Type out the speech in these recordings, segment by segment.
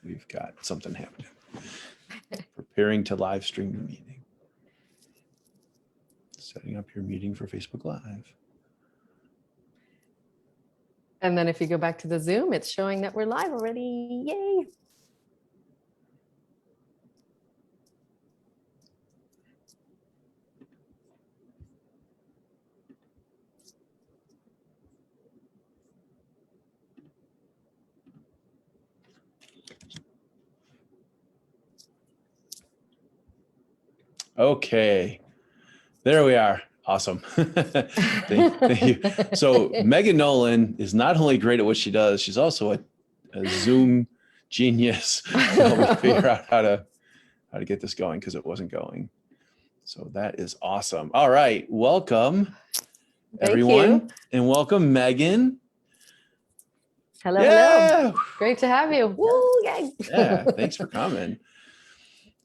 we've got something happening. Preparing to live stream the meeting. Setting up your meeting for Facebook Live. And then if you go back to the Zoom, it's showing that we're live already. Yay. Okay, there we are. Awesome. Thank you. So Megan Nolan is not only great at what she does, she's also a Zoom genius to help me figure out how to get this going because it wasn't going. So that is awesome. All right, welcome everyone, and welcome Megan. Hello, hello. Great to have you. Woo, yay. Yeah, thanks for coming.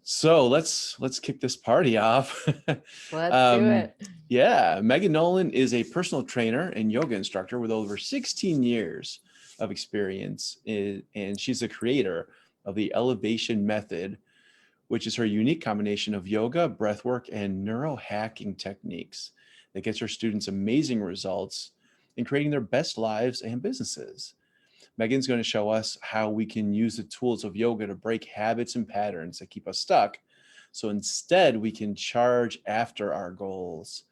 So let's kick this party off. Let's do it. Yeah, Megan Nolan is a personal trainer and yoga instructor with over 16 years of experience, and she's the creator of the Elevation Method, which is her unique combination of yoga, breathwork, and neurohacking techniques that gets her students amazing results in creating their best lives and businesses. Megan's going to show us how we can use the tools of yoga to break habits and patterns that keep us stuck. So instead, we can charge after our goals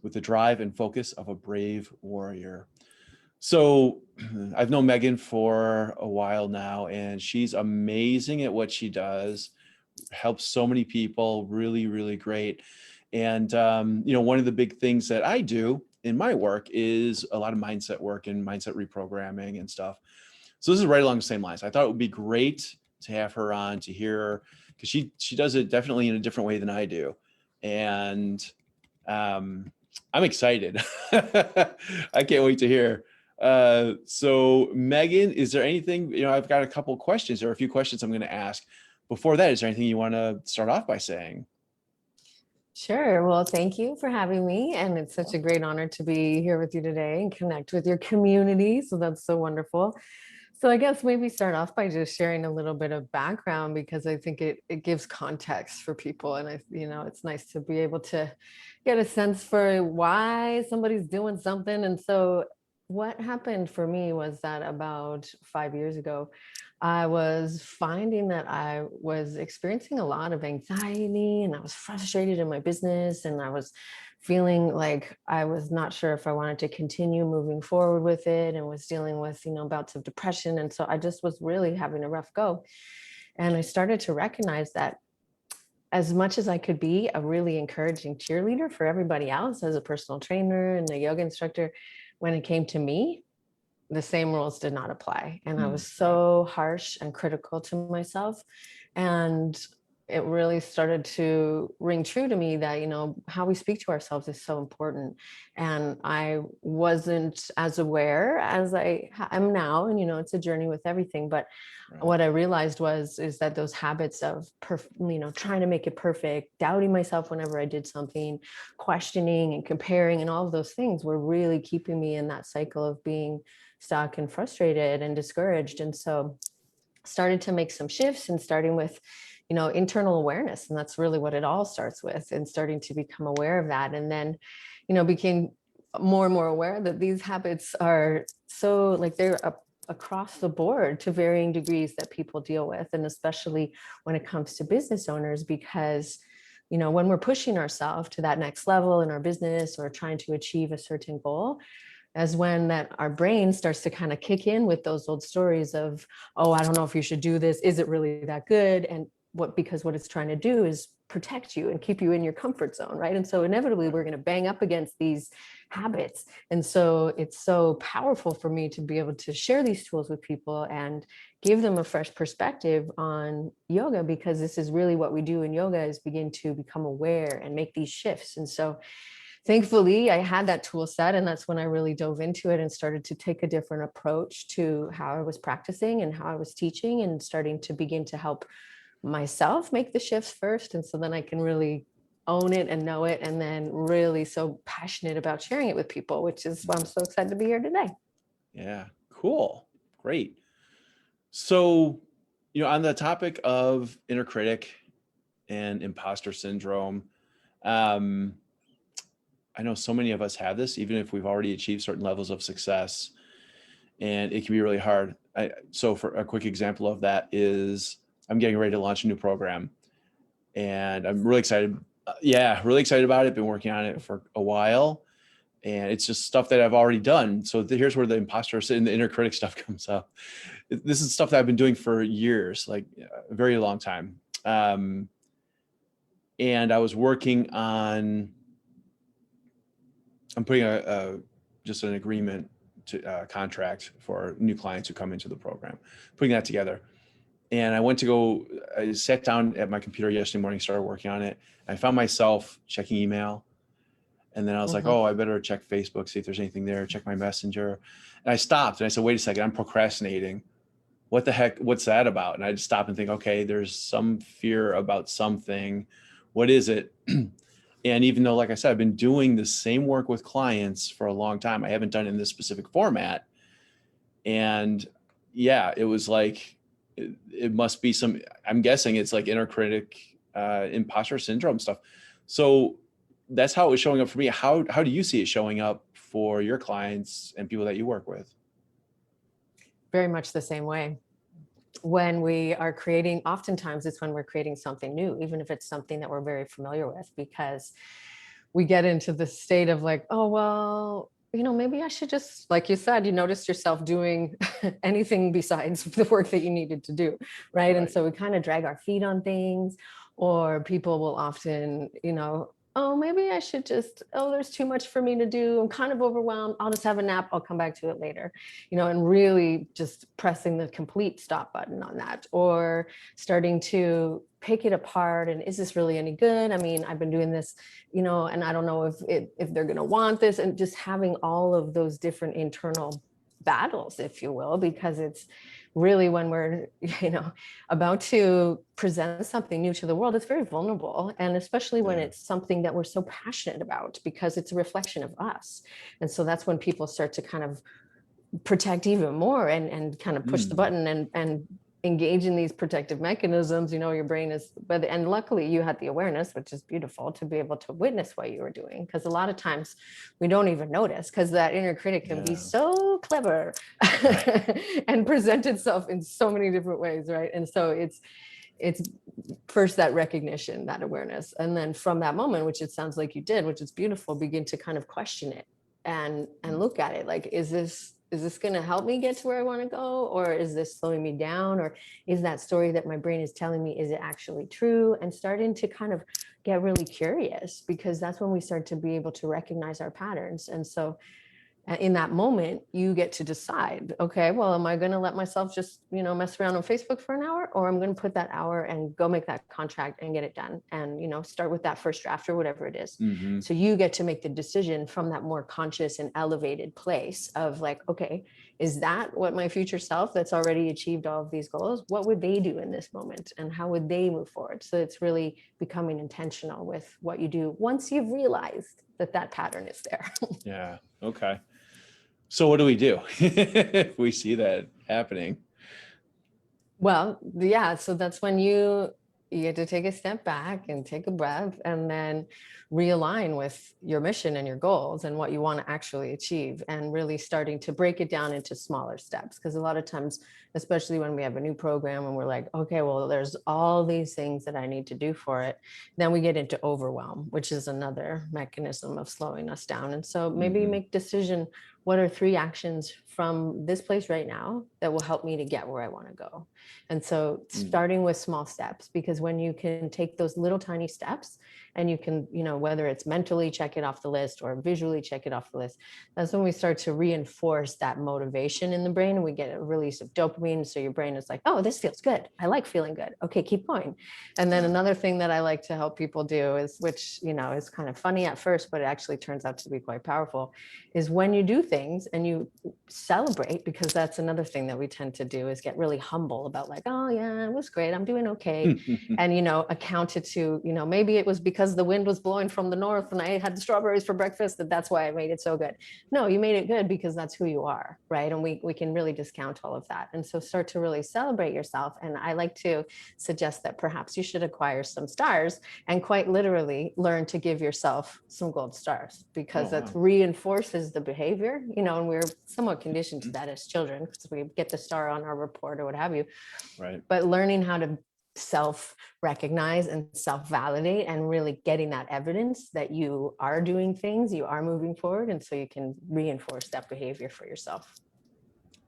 with the drive and focus of a brave warrior. So I've known Megan for a while now, and she's amazing at what she does, helps so many people, really, really great. And, one of the big things that I do in my work is a lot of mindset work and mindset reprogramming and stuff. So this is right along the same lines. I thought it would be great to have her on to hear, because she does it definitely in a different way than I do. And I'm excited. I can't wait to hear. So Megan, is there anything, I've got a couple of questions. There are a few questions I'm going to ask. Before that, is there anything you want to start off by saying? Sure. Well, thank you for having me. And it's such a great honor to be here with you today and connect with your community. So that's so wonderful. So I guess maybe start off by just sharing a little bit of background, because I think it gives context for people. And it's nice to be able to get a sense for why somebody's doing something. And so what happened for me was that about 5 years ago, I was finding that I was experiencing a lot of anxiety and I was frustrated in my business, and I was feeling like I was not sure if I wanted to continue moving forward with it, and was dealing with, bouts of depression. And so I just was really having a rough go. And I started to recognize that as much as I could be a really encouraging cheerleader for everybody else as a personal trainer and a yoga instructor, when it came to me, the same rules did not apply. And I was so harsh and critical to myself. And it really started to ring true to me that, how we speak to ourselves is so important. And I wasn't as aware as I am now. And, it's a journey with everything. But what I realized is that those habits of, trying to make it perfect, doubting myself whenever I did something, questioning and comparing and all of those things were really keeping me in that cycle of being stuck and frustrated and discouraged. And so started to make some shifts, and starting with, internal awareness. And that's really what it all starts with, and starting to become aware of that. And then, became more and more aware that these habits are so they're across the board to varying degrees that people deal with. And especially when it comes to business owners, because when we're pushing ourselves to that next level in our business or trying to achieve a certain goal, as when that our brain starts to kind of kick in with those old stories of, oh, I don't know if you should do this. Is it really that good? And because what it's trying to do is protect you and keep you in your comfort zone, right? And so inevitably we're going to bang up against these habits. And so it's so powerful for me to be able to share these tools with people and give them a fresh perspective on yoga, because this is really what we do in yoga, is begin to become aware and make these shifts. And so thankfully, I had that tool set, and that's when I really dove into it and started to take a different approach to how I was practicing and how I was teaching, and starting to begin to help myself make the shifts first. And so then I can really own it and know it, and then really so passionate about sharing it with people, which is why I'm so excited to be here today. Yeah, cool. Great. So On the topic of inner critic and imposter syndrome, um, I know so many of us have this, even if we've already achieved certain levels of success, and it can be really hard. So for a quick example of that is I'm getting ready to launch a new program, and I'm really excited. Yeah, really excited about it. Been working on it for a while, and it's just stuff that I've already done. So here's where the imposter and the inner critic stuff comes up. This is stuff that I've been doing for years, like a very long time. And I was working on, I'm putting just an agreement to contract for new clients who come into the program, putting that together. And I sat down at my computer yesterday morning, started working on it. I found myself checking email. And then I was like, Mhm. oh, I better check Facebook, see if there's anything there, check my messenger. And I stopped and I said, wait a second, I'm procrastinating. What the heck, what's that about? And I just stop and think, okay, there's some fear about something. What is it? And even though, like I said, I've been doing the same work with clients for a long time, I haven't done it in this specific format. And yeah, it was like, it must be I'm guessing it's like inner critic, imposter syndrome stuff. So that's how it was showing up for me. How do you see it showing up for your clients and people that you work with? Very much the same way. When we are creating, oftentimes it's when we're creating something new, even if it's something that we're very familiar with, because we get into the state of like, oh, well, maybe I should just, like you said, you noticed yourself doing anything besides the work that you needed to do. Right. And Right. so we kind of drag our feet on things, or people will often, oh, maybe I should just, oh, there's too much for me to do. I'm kind of overwhelmed. I'll just have a nap. I'll come back to it later, and really just pressing the complete stop button on that, or starting to pick it apart. And is this really any good? I mean, I've been doing this, and I don't know if they're going to want this, and just having all of those different internal battles, if you will, because it's really when we're, about to present something new to the world, it's very vulnerable. And especially when Yeah. it's something that we're so passionate about, because it's a reflection of us. And so that's when people start to kind of protect even more, and kind of push the Mm. button and engage in these protective mechanisms. Your brain is, but and luckily you had the awareness, which is beautiful, to be able to witness what you were doing, because a lot of times we don't even notice, because that inner critic can be Yeah. so clever Right. and present itself in so many different ways, right? And so it's first that recognition, that awareness, and then from that moment, which it sounds like you did, which is beautiful, begin to kind of question it and look at it like, is this going to help me get to where I want to go, or is this slowing me down, or is that story that my brain is telling me, is it actually true? And starting to kind of get really curious, because that's when we start to be able to recognize our patterns. And so in that moment, you get to decide, okay, well, am I going to let myself just, mess around on Facebook for an hour, or I'm going to put that hour and go make that contract and get it done, and, start with that first draft or whatever it is. Mm-hmm. So you get to make the decision from that more conscious and elevated place of like, okay, is that what my future self that's already achieved all of these goals, what would they do in this moment, and how would they move forward? So it's really becoming intentional with what you do once you've realized that pattern is there. Yeah. Okay. So what do we do if we see that happening? Well, yeah, so that's when you get to take a step back and take a breath, and then realign with your mission and your goals and what you want to actually achieve, and really starting to break it down into smaller steps. Because a lot of times, especially when we have a new program and we're like, okay, well, there's all these things that I need to do for it, then we get into overwhelm, which is another mechanism of slowing us down. And so maybe Mm-hmm. make decision, what are 3 actions from this place right now that will help me to get where I want to go? And so starting with small steps, because when you can take those little tiny steps, and you can, whether it's mentally check it off the list or visually check it off the list, that's when we start to reinforce that motivation in the brain, and we get a release of dopamine. So your brain is like, oh, this feels good. I like feeling good. Okay, keep going. And then another thing that I like to help people do is, which, is kind of funny at first, but it actually turns out to be quite powerful, is when you do things and you celebrate, because that's another thing that we tend to do, is get really humble about like, oh yeah, it was great, I'm doing okay. And account it to, maybe it was because because the wind was blowing from the north and I had strawberries for breakfast, that's why I made it so good. No, you made it good because that's who you are, right? And we can really discount all of that. And so start to really celebrate yourself. And I like to suggest that perhaps you should acquire some stars and quite literally learn to give yourself some gold stars, because that reinforces the behavior, and we're somewhat conditioned to that as children because we get the star on our report or what have you. Right. But learning how to self-recognize and self-validate and really getting that evidence that you are doing things, you are moving forward, and so you can reinforce that behavior for yourself.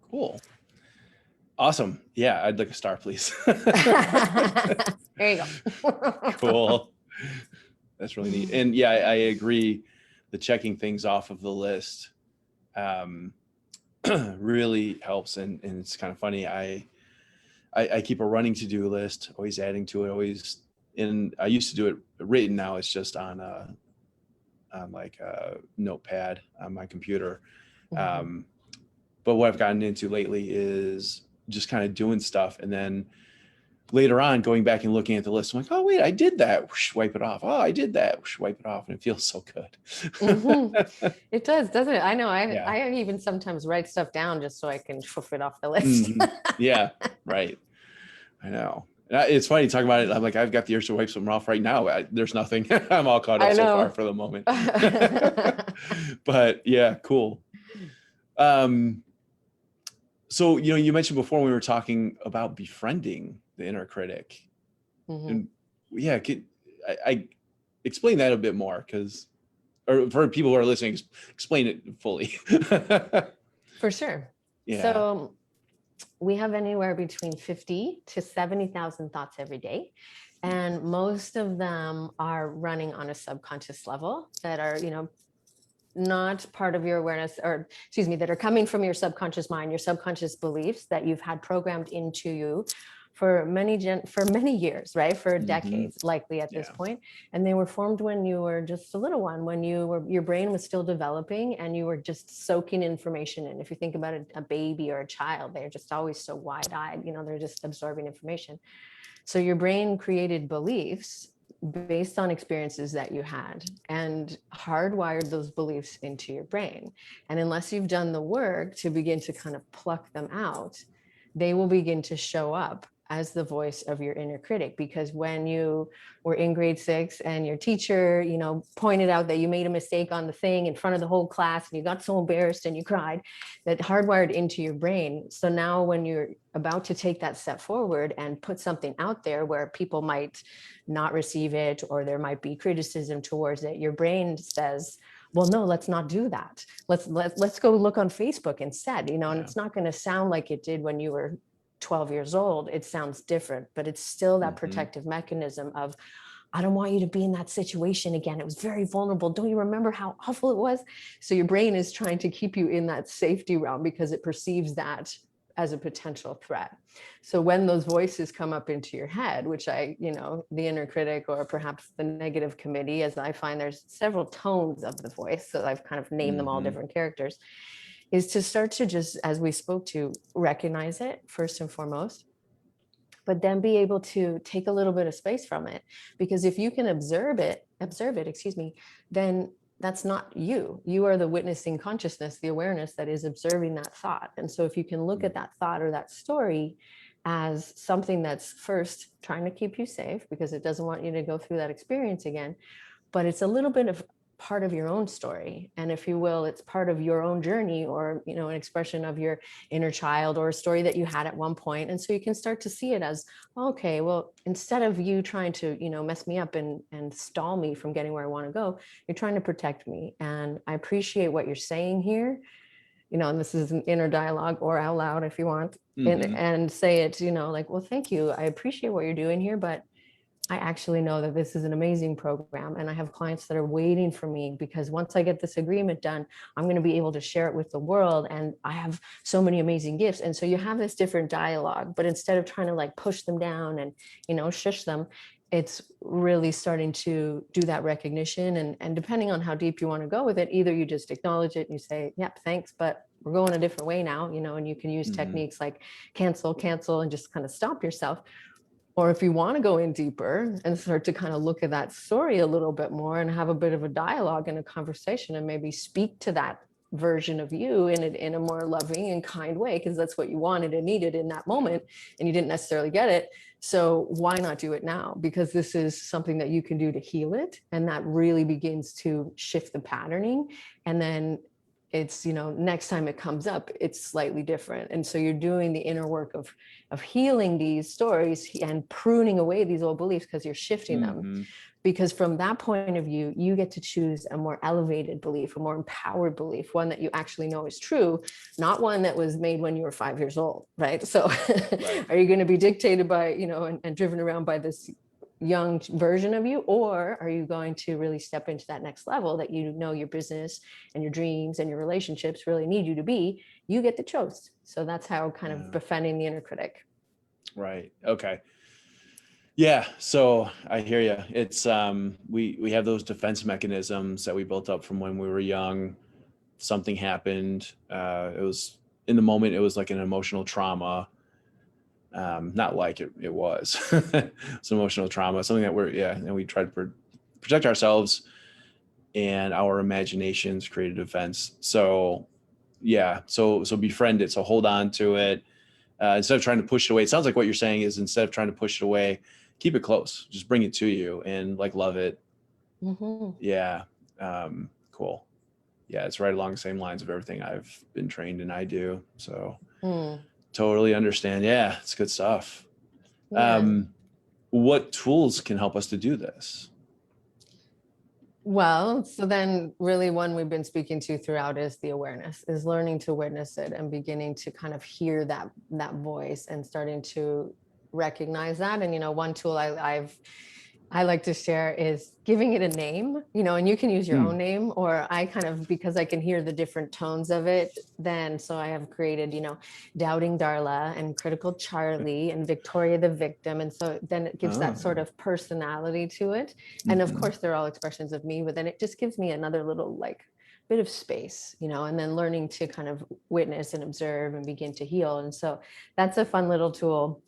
Cool. Awesome. Yeah, I'd like a star, please. There you go. Cool. That's really neat. And yeah, I agree. The checking things off of the list really helps. And it's kind of funny. I keep a running to-do list, always adding to it, and I used to do it written. Now it's just on like a notepad on my computer. Mm-hmm. But what I've gotten into lately is just kind of doing stuff. And then later on, going back and looking at the list, I'm like, oh, wait, I did that. Whoosh, wipe it off. Oh, I did that. Whoosh, wipe it off. And it feels so good. Mm-hmm. It does, doesn't it? I know. Yeah. I even sometimes write stuff down just so I can poof it off the list. Mm-hmm. Yeah, right. I know. It's funny talking about it. I'm like, I've got the urge to wipe something off right now. There's nothing. I'm all caught up so far for the moment. But yeah, cool. So, you mentioned before we were talking about befriending the inner critic. Mm-hmm. And yeah, I explain that a bit more, or for people who are listening, explain it fully. For sure. Yeah. So we have anywhere between 50 to 70,000 thoughts every day. And most of them are running on a subconscious level that are, not part of your awareness, or that are coming from your subconscious mind, your subconscious beliefs that you've had programmed into you for many years, right? For decades, likely at this point. And they were formed when you were just a little one, when your brain was still developing and you were just soaking information in. If you think about a baby or a child, they're just always so wide-eyed, they're just absorbing information. So your brain created beliefs based on experiences that you had and hardwired those beliefs into your brain. And unless you've done the work to begin to kind of pluck them out, they will begin to show up as the voice of your inner critic. Because when you were in grade 6 and your teacher, pointed out that you made a mistake on the thing in front of the whole class and you got so embarrassed and you cried, that hardwired into your brain. So now when you're about to take that step forward and put something out there where people might not receive it, or there might be criticism towards it, your brain says, well, no, let's not do that. Let's go look on Facebook instead, and it's not going to sound like it did when you were 12 years old. It sounds different, but it's still that protective mechanism of, I don't want you to be in that situation again. It was very vulnerable. Don't you remember how awful it was? So your brain is trying to keep you in that safety realm because it perceives that as a potential threat. So when those voices come up into your head, which the inner critic, or perhaps the negative committee, as I find there's several tones of the voice, so I've kind of named them all different characters, is to start to just, as we spoke to, recognize it first and foremost, but then be able to take a little bit of space from it. Because if you can observe it, then that's not you. You are the witnessing consciousness, the awareness that is observing that thought. And so if you can look at that thought or that story as something that's first trying to keep you safe, because it doesn't want you to go through that experience again, but it's a little bit of part of your own story. And if you will, it's part of your own journey, or, an expression of your inner child, or a story that you had at one point. And so you can start to see it as, okay, well, instead of you trying to, mess me up and stall me from getting where I want to go, you're trying to protect me. And I appreciate what you're saying here, and this is an inner dialogue, or out loud if you want, and say it, like, well, thank you. I appreciate what you're doing here, but I actually know that this is an amazing program, and I have clients that are waiting for me, because once I get this agreement done, I'm going to be able to share it with the world, and I have so many amazing gifts. And so you have this different dialogue, but instead of trying to like push them down and, shush them, it's really starting to do that recognition. And depending on how deep you want to go with it, either you just acknowledge it and you say, yep, thanks, but we're going a different way now, and you can use techniques like cancel, and just kind of stop yourself. Or if you want to go in deeper and start to kind of look at that story a little bit more and have a bit of a dialogue and a conversation and maybe speak to that version of you in a more loving and kind way, because that's what you wanted and needed in that moment and you didn't necessarily get it. So why not do it now? Because this is something that you can do to heal it, and that really begins to shift the patterning. And then it's, next time it comes up, it's slightly different. And so you're doing the inner work of healing these stories and pruning away these old beliefs, because you're shifting them. Mm-hmm. Because from that point of view, you get to choose a more elevated belief, a more empowered belief, one that you actually know is true, not one that was made when you were 5 years old, right? So Right. are you going to be dictated by, and driven around by this young version of you, or are you going to really step into that next level that your business and your dreams and your relationships really need you to be? You get the choice. So that's how kind of befriending the inner critic. Right. Okay. Yeah. So I hear you. It's we have those defense mechanisms that we built up from when we were young. Something happened. It was in the moment. It was like an emotional trauma. Not like it was. It's emotional trauma. Something that and we try to protect ourselves and our imaginations, create a defense. So yeah. So befriend it. So hold on to it. Instead of trying to push it away. It sounds like what you're saying is, instead of trying to push it away, keep it close. Just bring it to you and like love it. Mm-hmm. Yeah. Cool. Yeah, it's right along the same lines of everything I've been trained and I do. So totally understand. Yeah, it's good stuff. Yeah. What tools can help us to do this? Well, so then really one we've been speaking to throughout is the awareness, is learning to witness it and beginning to kind of hear that voice and starting to recognize that. And, one tool I like to share is giving it a name, and you can use your own name, or I kind of, because I can hear the different tones of it, so I have created, Doubting Darla and Critical Charlie and Victoria the Victim. And so then it gives that sort of personality to it. And of course, they're all expressions of me, but then it just gives me another little bit of space, and then learning to kind of witness and observe and begin to heal. And so that's a fun little tool.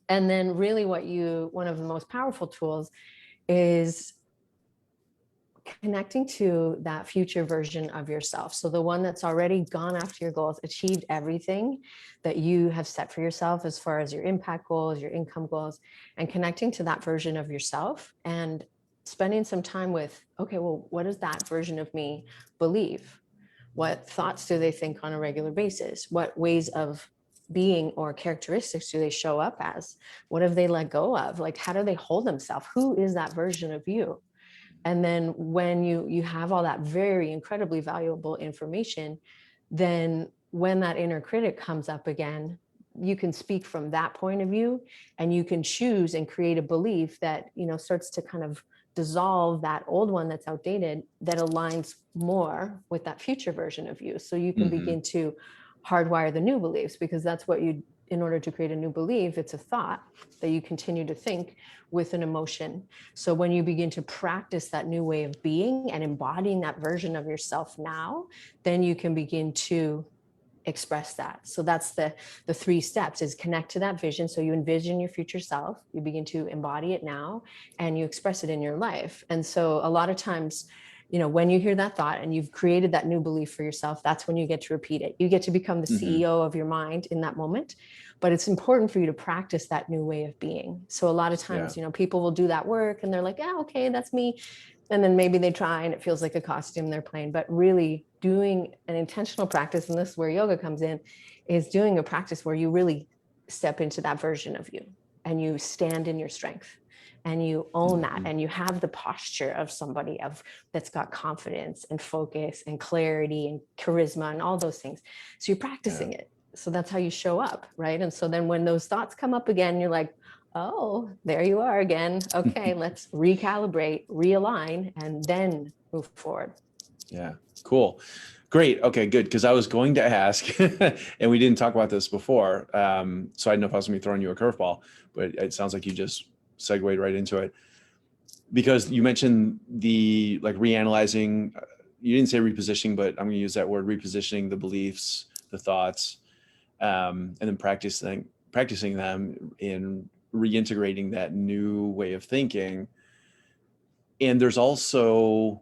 And then really one of the most powerful tools is connecting to that future version of yourself. So the one that's already gone after your goals, achieved everything that you have set for yourself as far as your impact goals, your income goals, and connecting to that version of yourself and spending some time with, okay, well, what does that version of me believe? What thoughts do they think on a regular basis? What ways of being or characteristics do they show up as? What have they let go of? Like, how do they hold themselves? Who is that version of you? And then when you have all that very incredibly valuable information, then when that inner critic comes up again, you can speak from that point of view, and you can choose and create a belief that starts to kind of dissolve that old one that's outdated, that aligns more with that future version of you. So you can begin to hardwire the new beliefs, because that's what you, in order to create a new belief, it's a thought that you continue to think with an emotion. So when you begin to practice that new way of being and embodying that version of yourself now, then you can begin to express that. So that's the 3 steps: is connect to that vision. So you envision your future self, you begin to embody it now, and you express it in your life. And so a lot of times, when you hear that thought and you've created that new belief for yourself, that's when you get to repeat it. You get to become the CEO of your mind in that moment. But it's important for you to practice that new way of being. So a lot of times, people will do that work and they're like, yeah, okay, that's me. And then maybe they try and it feels like a costume they're playing. But really doing an intentional practice, and this is where yoga comes in, is doing a practice where you really step into that version of you and you stand in your strength and you own that, and you have the posture of somebody that's got confidence and focus and clarity and charisma and all those things. So you're practicing it. So that's how you show up, right? And so then when those thoughts come up again, you're like, oh, there you are again. Okay, let's recalibrate, realign, and then move forward. Yeah, cool. Great. Okay, good. Because I was going to ask, and we didn't talk about this before, so I didn't know if I was going to be throwing you a curveball, but it sounds like you just segued right into it. Because you mentioned the reanalyzing, you didn't say repositioning, but I'm going to use that word, repositioning the beliefs, the thoughts, and then practicing them in reintegrating that new way of thinking. And there's also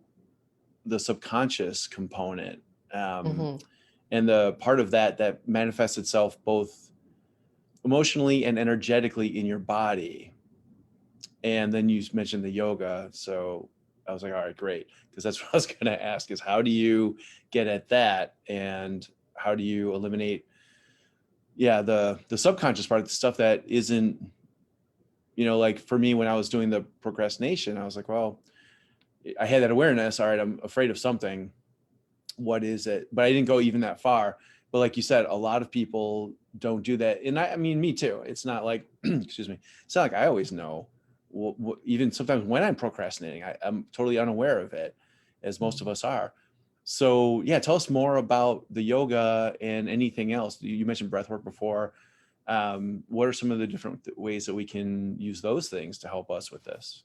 the subconscious component. Mm-hmm. And the part of that that manifests itself both emotionally and energetically in your body. And then you mentioned the yoga. So I was like, all right, great. Because that's what I was going to ask is how do you get at that? And how do you eliminate, the subconscious part, the stuff that isn't, like for me, when I was doing the procrastination, I was like, well, I had that awareness. All right, I'm afraid of something. What is it? But I didn't go even that far. But like you said, a lot of people don't do that. And I mean, me too. It's not like, excuse me, it's not like I always know. Even sometimes when I'm procrastinating, I'm totally unaware of it, as most of us are. So yeah, tell us more about the yoga and anything else. You mentioned breath work before. What are some of the different ways that we can use those things to help us with this?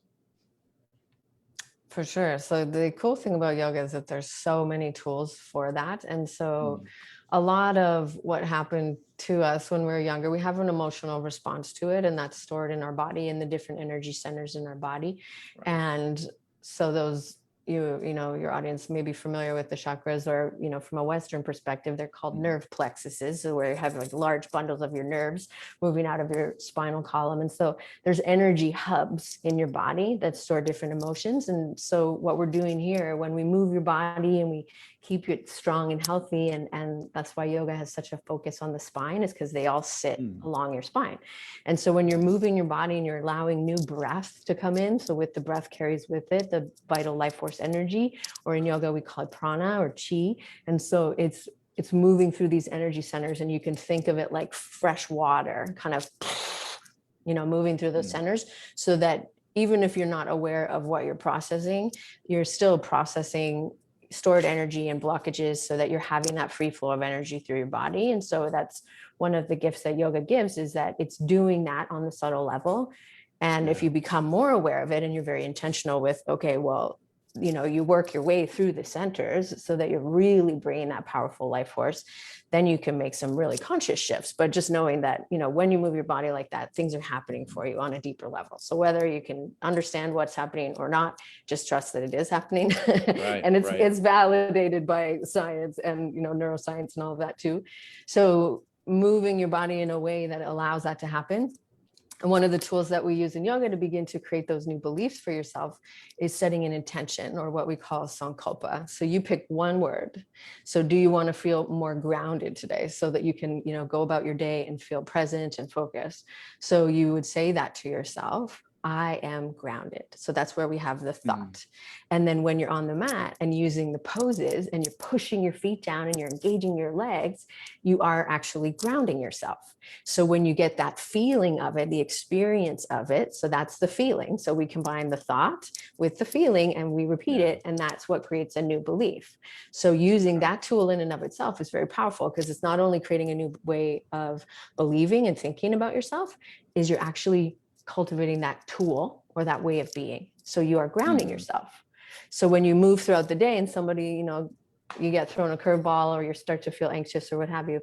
For sure. So the cool thing about yoga is that there's so many tools for that. And so Mm, a lot of what happened to us when we were younger, we have an emotional response to it, and that's stored in our body in the different energy centers in our body. right. And so those your audience may be familiar with the chakras, or from a Western perspective, they're called Mm, nerve plexuses, so where you have like large bundles of your nerves moving out of your spinal column. And so there's energy hubs in your body that store different emotions. And so what we're doing here, when we move your body and we keep it strong and healthy, and that's why yoga has such a focus on the spine, is because they all sit mm, along your spine. And so when you're moving your body and you're allowing new breath to come in, so with the breath carries with it the vital life force energy, or in yoga we call it prana or chi. And so it's moving through these energy centers, and you can think of it like fresh water kind of moving through those mm, centers, so that even if you're not aware of what you're processing, you're still processing stored energy and blockages, so that you're having that free flow of energy through your body. And so that's one of the gifts that yoga gives, is that it's doing that on the subtle level. And if yeah. you become more aware of it and you're very intentional with, okay, well, you work your way through the centers so that you're really bringing that powerful life force, then you can make some really conscious shifts. But just knowing that, when you move your body like that, things are happening for you on a deeper level. So whether you can understand what's happening or not, just trust that it is happening. Right. And Right. it's validated by science and neuroscience and all of that too. So moving your body in a way that allows that to happen. And one of the tools that we use in yoga to begin to create those new beliefs for yourself is setting an intention, or what we call sankalpa. So you pick one word. So do you want to feel more grounded today, so that you can, go about your day and feel present and focused? So you would say that to yourself. I am grounded. So that's where we have the Mm, thought. And then when you're on the mat and using the poses and you're pushing your feet down and you're engaging your legs, you are actually grounding yourself. So when you get that feeling of it, the experience of it, so that's the feeling. So we combine the thought with the feeling and we repeat yeah. it, and that's what creates a new belief. So using Okay. that tool in and of itself is very powerful, because it's not only creating a new way of believing and thinking about yourself, is you're actually cultivating that tool or that way of being. So you are grounding Mm, yourself. So when you move throughout the day and somebody, you get thrown a curveball or you start to feel anxious or what have you,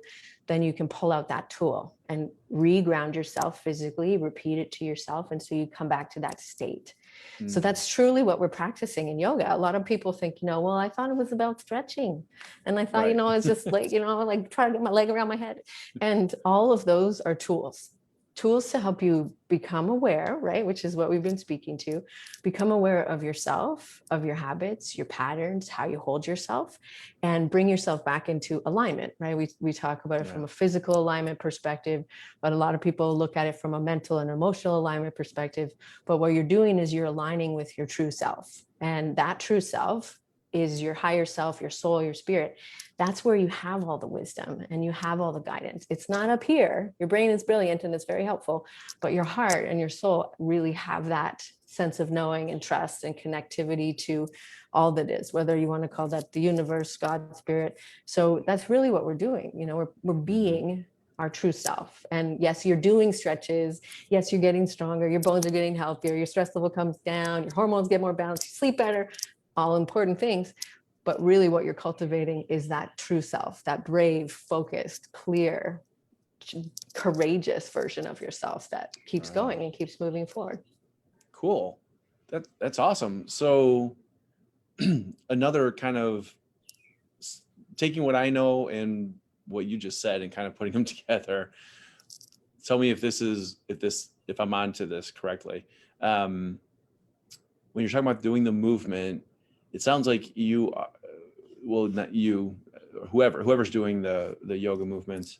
then you can pull out that tool and re-ground yourself physically, repeat it to yourself. And so you come back to that state. So mm, that's truly what we're practicing in yoga. A lot of people think, well, I thought it was about stretching. And I thought, right. it's just like, like trying to get my leg around my head. And all of those are tools to help you become aware, right? Which is what we've been speaking to. Become aware of yourself, of your habits, your patterns, how you hold yourself, and bring yourself back into alignment, right? We talk about it Yeah. from a physical alignment perspective, but a lot of people look at it from a mental and emotional alignment perspective. But what you're doing is you're aligning with your true self. And that true self is your higher self, your soul, your spirit. That's where you have all the wisdom and you have all the guidance. It's not up here. Your brain is brilliant and it's very helpful, but your heart and your soul really have that sense of knowing and trust and connectivity to all that is, whether you want to call that the universe, God, spirit. So that's really what we're doing. We're Hmm. being our true self. And yes, you're doing stretches. Yes, you're getting stronger. Your bones are getting healthier. Your stress level comes down. Your hormones get more balanced. You sleep better. All important things. But really what you're cultivating is that true self, that brave, focused, clear, courageous version of yourself that keeps going Wow. and keeps moving forward. Cool. That's awesome. So another kind of taking what I know and what you just said and kind of putting them together. Tell me if I'm onto this correctly. When you're talking about doing the movement, it sounds like you, well, not you, whoever's doing the yoga movements.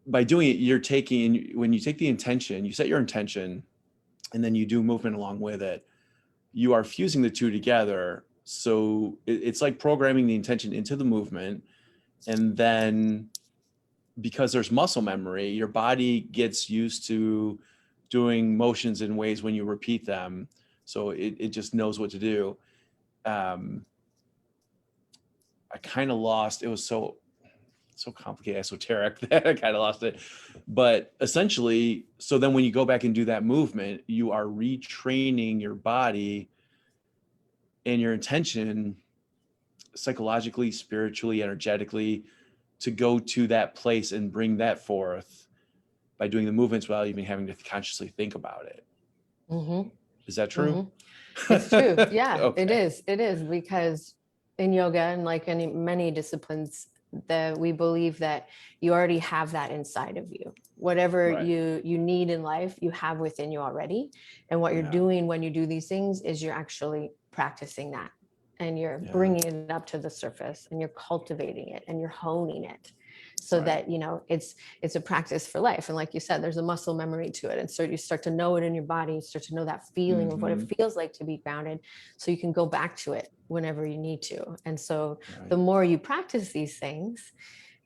By doing it, you're taking, when you take the intention, you set your intention, and then you do movement along with it, you are fusing the two together. So it's like programming the intention into the movement. And then because there's muscle memory, your body gets used to doing motions in ways when you repeat them. So it just knows what to do. I kind of lost, it was so complicated, esoteric that I kind of lost it. But essentially, so then when you go back and do that movement, you are retraining your body and your intention psychologically, spiritually, energetically to go to that place and bring that forth by doing the movements without even having to consciously think about it. Mm-hmm. Is that true? Mm-hmm. It's true. Yeah, Okay. it is because in yoga and like in many disciplines, that we believe that you already have that inside of you. Whatever Right. you need in life, you have within you already. And what you're Yeah. doing when you do these things is you're actually practicing that, and you're Yeah. bringing it up to the surface, and you're cultivating it, and you're honing it, so Right. that, you know, it's a practice for life. And like you said, there's a muscle memory to it. And so you start to know it in your body, you start to know that feeling of what it feels like to be grounded. So you can go back to it whenever you need to. And so the Right. more you practice these things,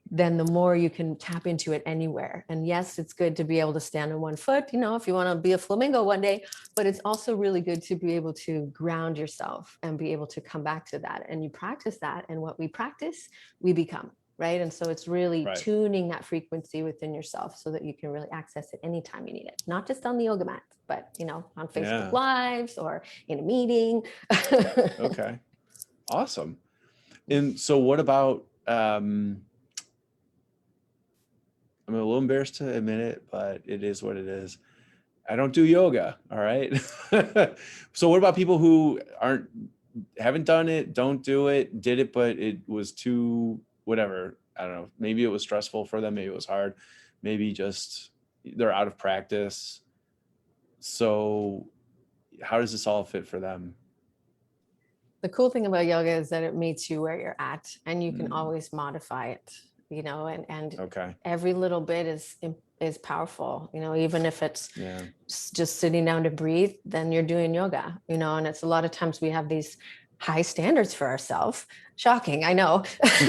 then the more you can tap into it anywhere. And yes, it's good to be able to stand on one foot, you know, if you want to be a flamingo one day, but it's also really good to be able to ground yourself and be able to come back to that. And you practice that. And what we practice, we become. Right. And so it's really Right. tuning that frequency within yourself so that you can really access it anytime you need it, not just on the yoga mat, but, you know, on Facebook Lives or in a meeting. Okay. Awesome. And so what about, I'm a little embarrassed to admit it, but it is what it is. I don't do yoga. All right. So what about people who haven't done it, don't do it, did it, but it was too, whatever. I don't know. Maybe it was stressful for them. Maybe it was hard. Maybe just they're out of practice. So how does this all fit for them? The cool thing about yoga is that it meets you where you're at, and you can always modify it, you know, and Okay. every little bit is powerful, you know, even if it's Yeah. just sitting down to breathe, then you're doing yoga, you know. And it's a lot of times we have these high standards for ourselves. Shocking, I know,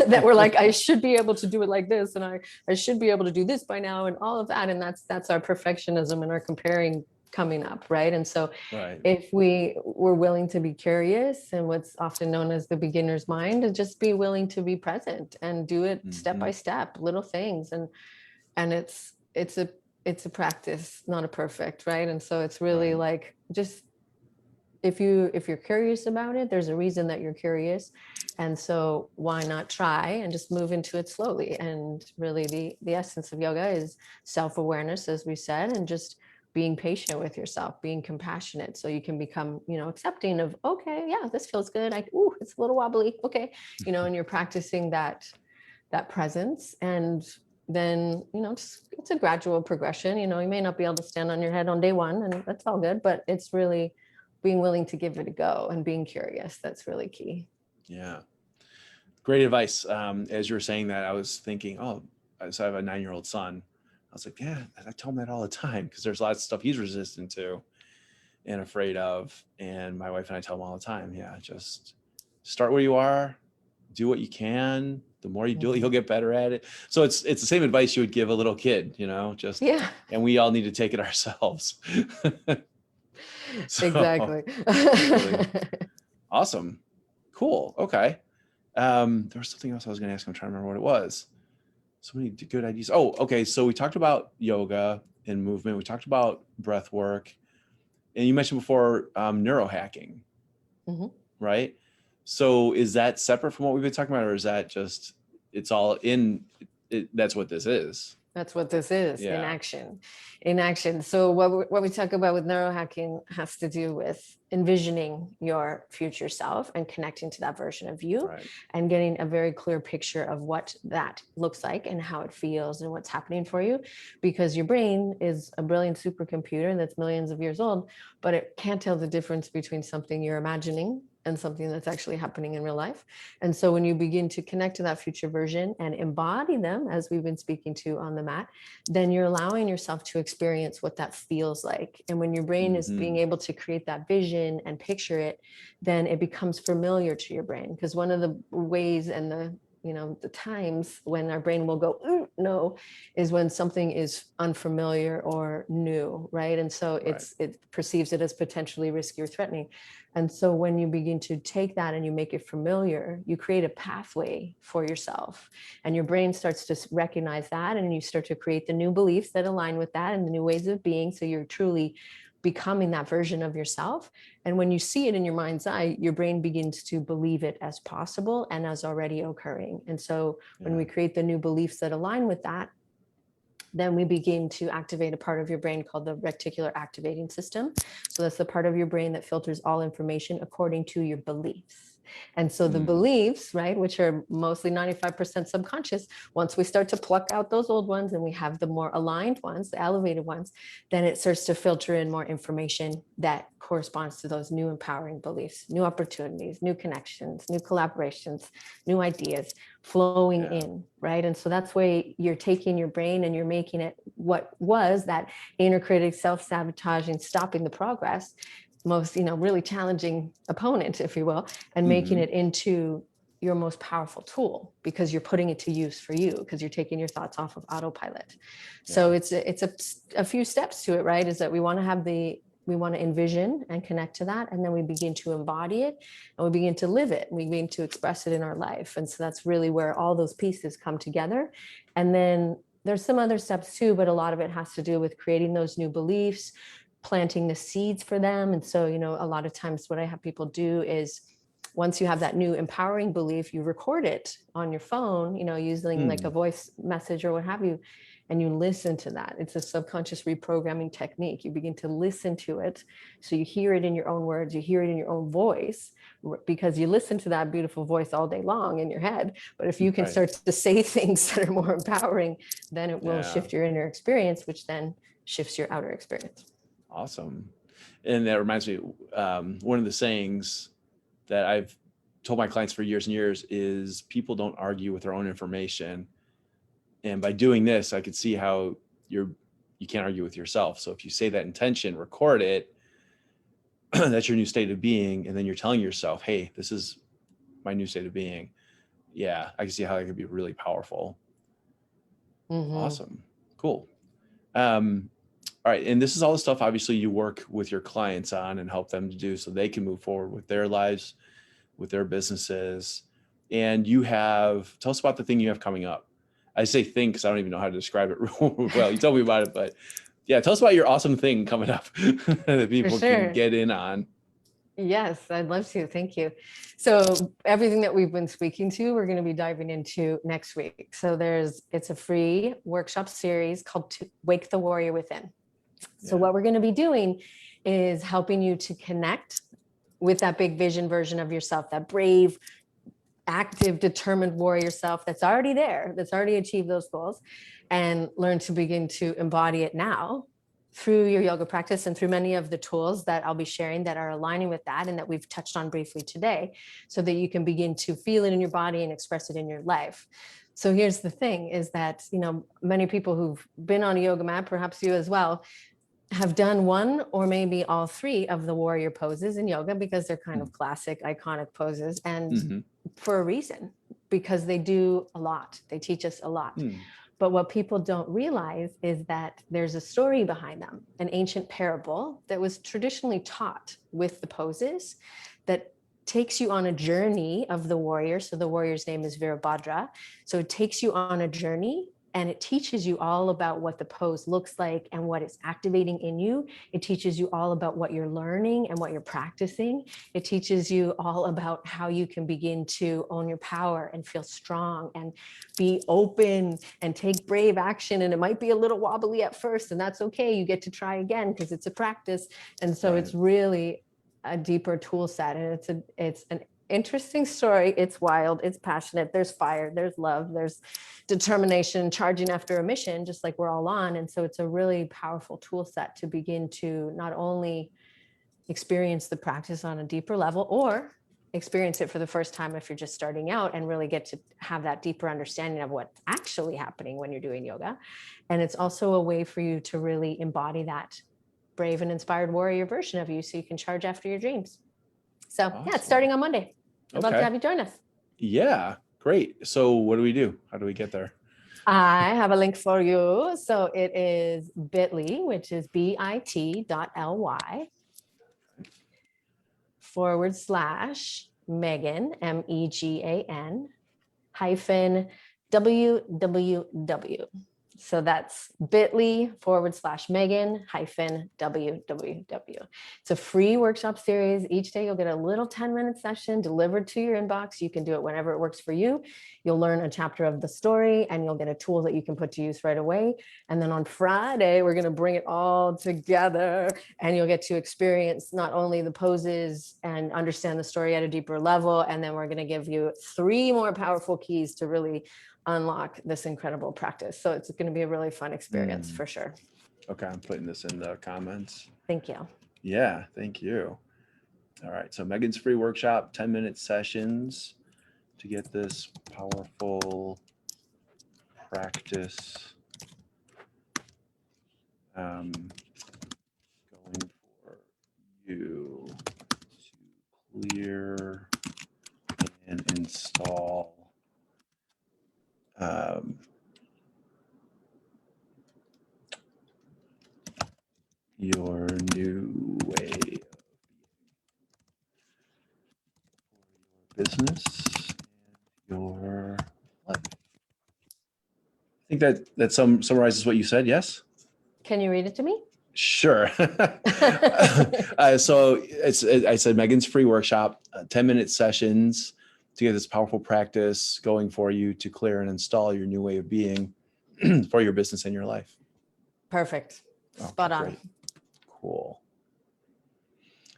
that we're like, I should be able to do it like this, and I should be able to do this by now, and all of that. And that's our perfectionism and our comparing coming up, right? And so Right. if we were willing to be curious, and what's often known as the beginner's mind, to just be willing to be present and do it step by step, little things. And it's a practice, not a perfect, right? And so it's really like, just if you're curious about it, there's a reason that you're curious. And so why not try and just move into it slowly? And really the essence of yoga is self-awareness, as we said, and just being patient with yourself, being compassionate, so you can become, you know, accepting of, okay, yeah, this feels good. It's a little wobbly. Okay. You know, and you're practicing that presence. And then, you know, it's a gradual progression. You know, you may not be able to stand on your head on day one, and that's all good, but it's really being willing to give it a go and being curious. That's really key. Yeah. Great advice. As you were saying that, I was thinking, so I have a 9-year-old son. I was like, yeah, I tell him that all the time because there's lots of stuff he's resistant to and afraid of. And my wife and I tell him all the time, yeah, just start where you are, do what you can. The more you do it, you'll get better at it. So it's the same advice you would give a little kid, you know, just, and we all need to take it ourselves. So, exactly. really awesome. Cool. Okay. There was something else I was going to ask. I'm trying to remember what it was. So many good ideas. Oh, okay. So we talked about yoga and movement. We talked about breath work, and you mentioned before neurohacking, right? So is that separate from what we've been talking about, or is that just, it's all in that's what this is. That's what this is in Yeah. action. In action. So what we talk about with neurohacking has to do with envisioning your future self and connecting to that version of you Right. and getting a very clear picture of what that looks like and how it feels and what's happening for you. Because your brain is a brilliant supercomputer that's millions of years old, but it can't tell the difference between something you're imagining and something that's actually happening in real life. And so when you begin to connect to that future version and embody them, as we've been speaking to on the mat, then you're allowing yourself to experience what that feels like. And when your brain is being able to create that vision and picture it, then it becomes familiar to your brain. Because one of the ways and the times when our brain will go no is when something is unfamiliar or new, right? And so it perceives it as potentially risky or threatening. And so when you begin to take that and you make it familiar, you create a pathway for yourself, and your brain starts to recognize that, and you start to create the new beliefs that align with that and the new ways of being. So you're truly becoming that version of yourself. And when you see it in your mind's eye, your brain begins to believe it as possible and as already occurring. And so when we create the new beliefs that align with that, then we begin to activate a part of your brain called the reticular activating system. So that's the part of your brain that filters all information according to your beliefs. And so the beliefs, right, which are mostly 95% subconscious, once we start to pluck out those old ones and we have the more aligned ones, the elevated ones, then it starts to filter in more information that corresponds to those new empowering beliefs, new opportunities, new connections, new collaborations, new ideas flowing in, right? And so that's why you're taking your brain and you're making it what was that inner critic, self-sabotaging, stopping the progress, most, really challenging opponent, if you will, and making it into your most powerful tool, because you're putting it to use for you, because you're taking your thoughts off of autopilot. So it's a few steps to it, right? Is that we want to envision and connect to that, and then we begin to embody it, and we begin to live it, and we begin to express it in our life. And so that's really where all those pieces come together. And then there's some other steps too, but a lot of it has to do with creating those new beliefs, planting the seeds for them. And so, a lot of times what I have people do is, once you have that new empowering belief, you record it on your phone, using like a voice message or what have you, and you listen to that. It's a subconscious reprogramming technique. You begin to listen to it. So you hear it in your own words, you hear it in your own voice, because you listen to that beautiful voice all day long in your head. But if you can start to say things that are more empowering, then it will shift your inner experience, which then shifts your outer experience. Awesome. And that reminds me, one of the sayings that I've told my clients for years and years is, people don't argue with their own information. And by doing this, I could see how you can't argue with yourself. So if you say that intention, record it, that's your new state of being. And then you're telling yourself, hey, this is my new state of being. Yeah, I can see how it could be really powerful. Awesome. Cool. All right. And this is all the stuff, obviously, you work with your clients on and help them to do so they can move forward with their lives, with their businesses. And tell us about the thing you have coming up. I say thing because I don't even know how to describe it well. You told me about it, but yeah, tell us about your awesome thing coming up that people can get in on. Yes, I'd love to. Thank you. So everything that we've been speaking to, we're going to be diving into next week. So it's a free workshop series called Wake the Warrior Within. So what we're going to be doing is helping you to connect with that big vision version of yourself, that brave, active, determined warrior self that's already there, that's already achieved those goals, and learn to begin to embody it now through your yoga practice and through many of the tools that I'll be sharing that are aligning with that and that we've touched on briefly today, so that you can begin to feel it in your body and express it in your life. So here's the thing is that, many people who've been on a yoga mat, perhaps you as well, have done one or maybe all three of the warrior poses in yoga, because they're kind of classic, iconic poses, and for a reason, because they do a lot. They teach us a lot. But what people don't realize is that there's a story behind them, an ancient parable that was traditionally taught with the poses that takes you on a journey of the warrior. So the warrior's name is Virabhadra. So it takes you on a journey and it teaches you all about what the pose looks like and what it's activating in you. It teaches you all about what you're learning and what you're practicing. It teaches you all about how you can begin to own your power and feel strong and be open and take brave action. And it might be a little wobbly at first, and that's okay. You get to try again because it's a practice. And so it's really a deeper tool set, and it's an interesting story. It's wild, it's passionate, there's fire, there's love, there's determination, charging after a mission, just like we're all on. And so it's a really powerful tool set to begin to not only experience the practice on a deeper level, or experience it for the first time if you're just starting out, and really get to have that deeper understanding of what's actually happening when you're doing yoga. And it's also a way for you to really embody that brave and inspired warrior version of you, so you can charge after your dreams. So yeah, it's starting on Monday. I'd love to have you join us. Yeah, great. So what do we do? How do we get there? I have a link for you. So it is bit.ly, which is bit.ly /Megan, MEGAN hyphen WWW. So that's bit.ly /Megan hyphen WWW. It's a free workshop series. Each day you'll get a little 10-minute session delivered to your inbox. You can do it whenever it works for you. You'll learn a chapter of the story, and you'll get a tool that you can put to use right away. And then on Friday, we're going to bring it all together, and you'll get to experience not only the poses and understand the story at a deeper level, and then we're going to give you 3 more powerful keys to really unlock this incredible practice. So it's going to be a really fun experience for sure. Okay, I'm putting this in the comments. Thank you. Yeah, thank you. All right, so Megan's free workshop, 10-minute sessions to get this powerful practice going for you to clear and install your new way of being for your business and your life. I think that summarizes what you said. Yes. Can you read it to me? Sure. So I said Megan's free workshop, 10-minute sessions to get this powerful practice going for you to clear and install your new way of being for your business and your life. Perfect. Spot on. Great. Cool.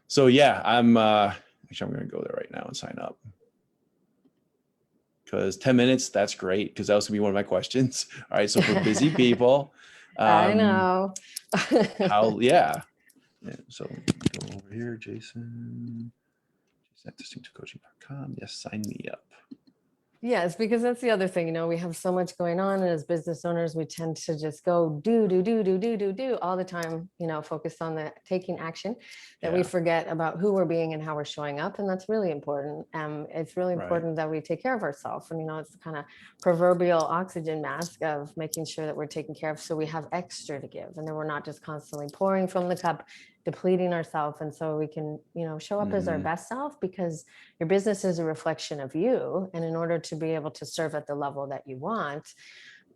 So yeah, I'm going to go there right now and sign up. Because 10 minutes, that's great. Because that was going to be one of my questions. All right. So for busy people, I know. yeah. So go over here, Jason at distinctivecoaching.com. Yes, sign me up. Yes, because that's the other thing, you know, we have so much going on, and as business owners, we tend to just go do all the time, you know, focus on the taking action, that we forget about who we're being and how we're showing up. And that's really important. It's really important that we take care of ourselves. And, you know, it's the kind of proverbial oxygen mask of making sure that we're taken care of, so we have extra to give, and then we're not just constantly pouring from the cup, depleting ourselves. And so we can, you know, show up as our best self, because your business is a reflection of you. And in order to be able to serve at the level that you want,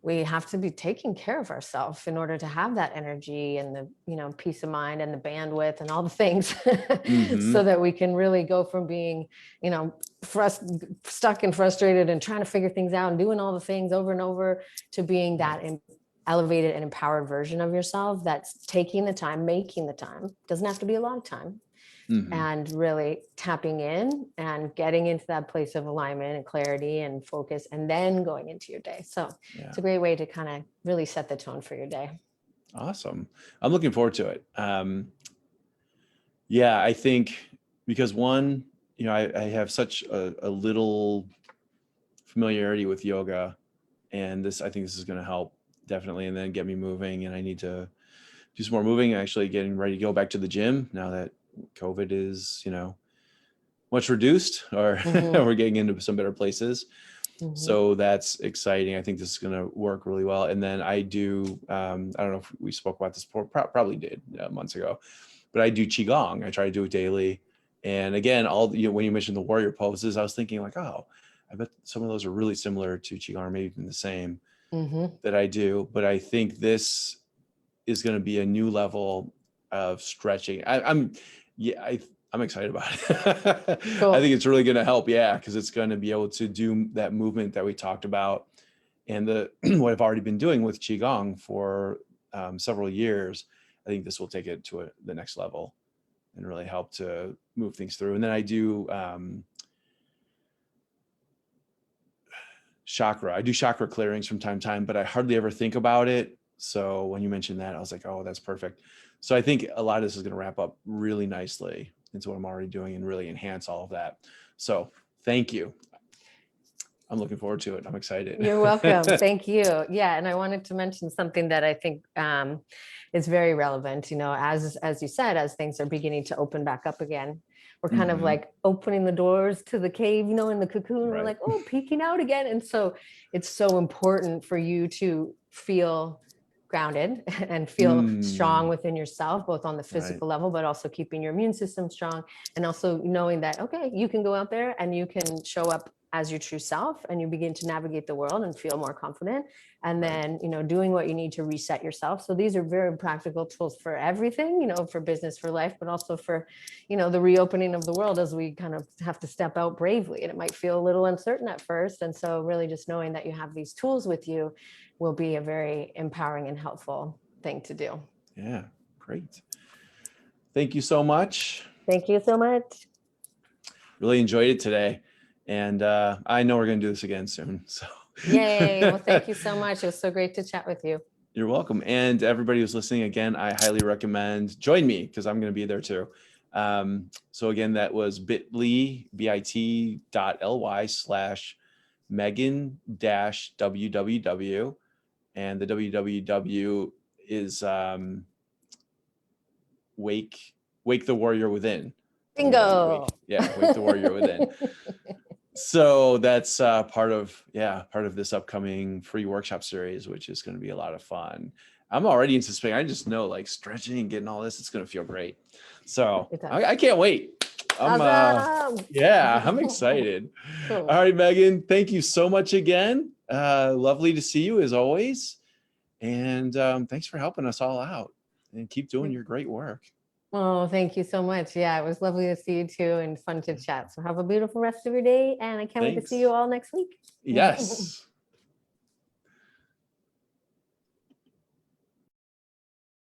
we have to be taking care of ourselves in order to have that energy and the, you know, peace of mind and the bandwidth and all the things so that we can really go from being, you know, stuck and frustrated and trying to figure things out and doing all the things over and over, to being that elevated and empowered version of yourself that's taking the time, making the time, doesn't have to be a long time, and really tapping in and getting into that place of alignment and clarity and focus, and then going into your day. So it's a great way to kind of really set the tone for your day. Awesome. I'm looking forward to it. Yeah, I think because one, you know, I have such a little familiarity with yoga, and I think this is going to help definitely, and then get me moving. And I need to do some more moving, actually getting ready to go back to the gym now that COVID is, you know, much reduced, or we're getting into some better places. So that's exciting. I think this is going to work really well. And then I do, I don't know if we spoke about this before, probably did months ago, but I do Qigong. I try to do it daily. And again, when you mentioned the warrior poses, I was thinking like, oh, I bet some of those are really similar to Qigong, or maybe even the same. that I do, but I think this is going to be a new level of stretching. I'm excited about it. I Cool. think it's really going to help. Yeah. Cause it's going to be able to do that movement that we talked about and what I've already been doing with Qigong for several years. I think this will take it to the next level and really help to move things through. And then I do I do chakra clearings from time to time, but I hardly ever think about it. So when you mentioned that, I was like, oh, that's perfect. So I think a lot of this is going to wrap up really nicely into what I'm already doing and really enhance all of that. So thank you. I'm looking forward to it. I'm excited. You're welcome. Thank you. Yeah, and I wanted to mention something that I think is very relevant. As you said, as things are beginning to open back up again, we're kind of like opening the doors to the cave, in the cocoon. We're like, oh, peeking out again. And so it's so important for you to feel grounded and feel strong within yourself, both on the physical level, but also keeping your immune system strong, and also knowing that, okay, you can go out there and you can show up as your true self, and you begin to navigate the world and feel more confident, and then doing what you need to reset yourself. So these are very practical tools for everything, for business, for life, but also for the reopening of the world, as we kind of have to step out bravely, and it might feel a little uncertain at first. And so really just knowing that you have these tools with you will be a very empowering and helpful thing to do. Yeah, great. Thank you so much. Thank you so much. Really enjoyed it today. And I know we're going to do this again soon. So yay. Well, thank you so much. It was so great to chat with you. You're welcome. And everybody who's listening, again, I highly recommend join me, because I'm going to be there too. So again, that was bit.ly/Megan-www. And the www is wake the warrior within. Bingo. Wake the warrior within. So that's part of this upcoming free workshop series, which is going to be a lot of fun. I'm already anticipating. I just know, like, stretching and getting all this, it's going to feel great. So I can't wait. Awesome. I'm excited. Cool. All right, Megan, thank you so much again. Lovely to see you as always. And thanks for helping us all out, and keep doing your great work. Oh, thank you so much. Yeah, it was lovely to see you too, and fun to chat. So have a beautiful rest of your day, and I can't wait to see you all next week. Yes.